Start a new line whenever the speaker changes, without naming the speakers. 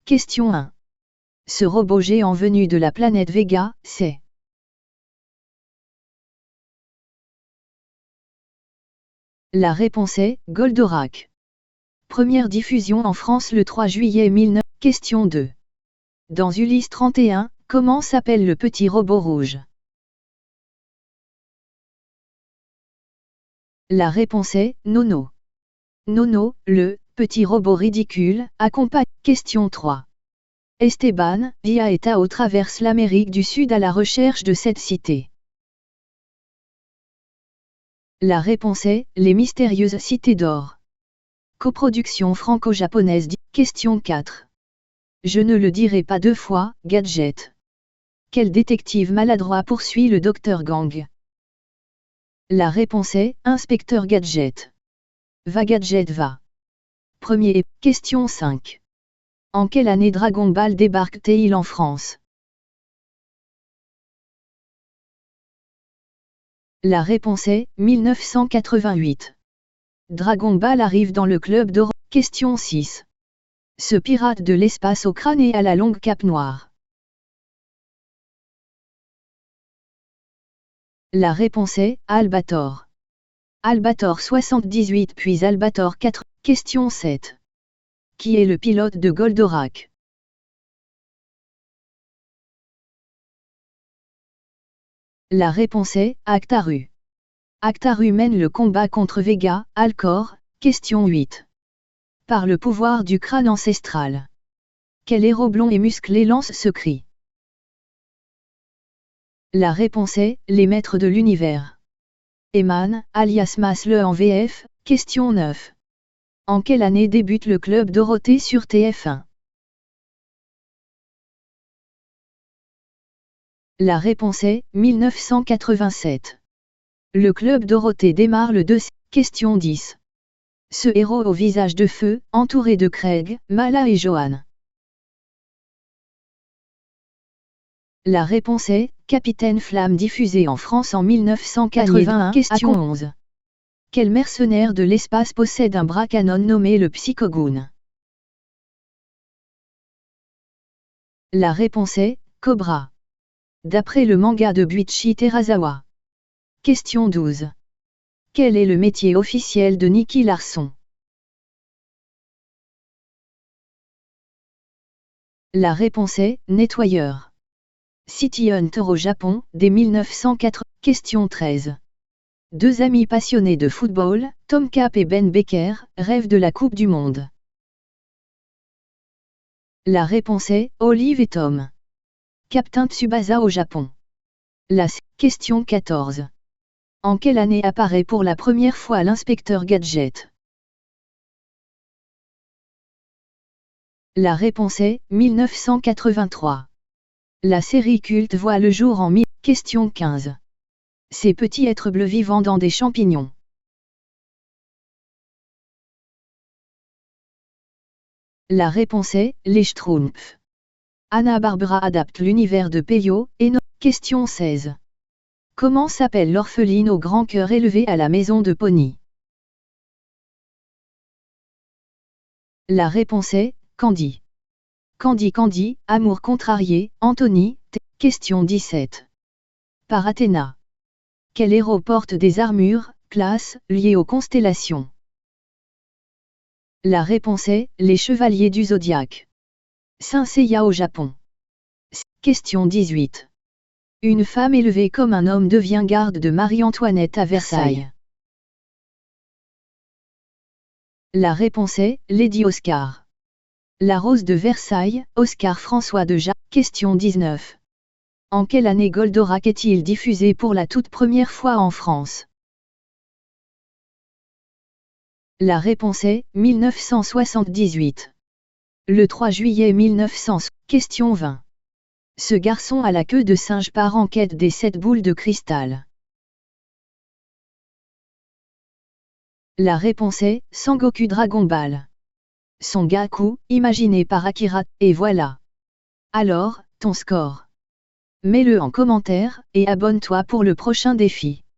Question 1. Ce robot géant venu de la planète Vega, c'est... La réponse est Goldorak. Première diffusion en France le 3 juillet 1900. Question 2. Dans Ulysse 31, comment s'appelle le petit robot rouge? La réponse est Nono. Nono, le petit robot ridicule, accompagne. Question 3. Esteban, Dia et Tao traversent l'Amérique du Sud à la recherche de cette cité. La réponse est Les mystérieuses cités d'or. Coproduction franco-japonaise. Question 4. Je ne le dirai pas deux fois, Gadget. Quel détective maladroit poursuit le Dr Gang? La réponse est Inspecteur Gadget. Va Gadget va. Premier. Question 5. En quelle année Dragon Ball débarque-t-il en France? La réponse est 1988. Dragon Ball arrive dans le club d'Europe. Question 6. Ce pirate de l'espace au crâne et à la longue cape noire. La réponse est Albator. Albator 78 puis Albator 4. Question 7. Qui est le pilote de Goldorak? La réponse est Actaru. Actaru mène le combat contre Vega, Alcor. Question 8. Par le pouvoir du crâne ancestral. Quel héros blond et musclé lance ce cri? La réponse est Les Maîtres de l'Univers. Eman, alias Masle en VF. Question 9. En quelle année débute le Club Dorothée sur TF1? La réponse est 1987. Le Club Dorothée démarre le 2. Question 10. Ce héros au visage de feu, entouré de Craig, Mala et Johan. La réponse est Capitaine Flamme, diffusé en France en 1981. Question 11. Quel mercenaire de l'espace possède un bras canon nommé le Psychogoon? La réponse est Cobra. D'après le manga de Buichi Terasawa. Question 12. Quel est le métier officiel de Nicky Larson? La réponse est nettoyeur. City Hunter au Japon, dès 1904. Question 13. Deux amis passionnés de football, Tom Cap et Ben Becker, rêvent de la Coupe du Monde. La réponse est Olive et Tom. Captain Tsubasa au Japon. Question 14. En quelle année apparaît pour la première fois l'inspecteur Gadget? La réponse est 1983. La série culte voit le jour en Question 15. Ces petits êtres bleus vivant dans des champignons. La réponse est les Schtroumpfs. Hanna-Barbera adapte l'univers de Peyo et Question 16. Comment s'appelle l'orpheline au grand cœur élevée à la maison de Pony? La réponse est Candy. Candy Candy, amour contrarié, Anthony. Question 17. Par Athéna. Quel héros porte des armures, classes, liées aux constellations? La réponse est les chevaliers du zodiaque. Saint Seiya au Japon. Question 18. Une femme élevée comme un homme devient garde de Marie-Antoinette à Versailles. La réponse est Lady Oscar. La rose de Versailles, Oscar François de Jacques. Question 19. En quelle année Goldorak est-il diffusé pour la toute première fois en France? La réponse est 1978. Le 3 juillet 1900. Question 20. Ce garçon à la queue de singe part en quête des 7 boules de cristal. La réponse est Sangoku Dragon Ball. Son Gaku, imaginé par Akira, et voilà. Alors, ton score. Mets-le en commentaire, et abonne-toi pour le prochain défi.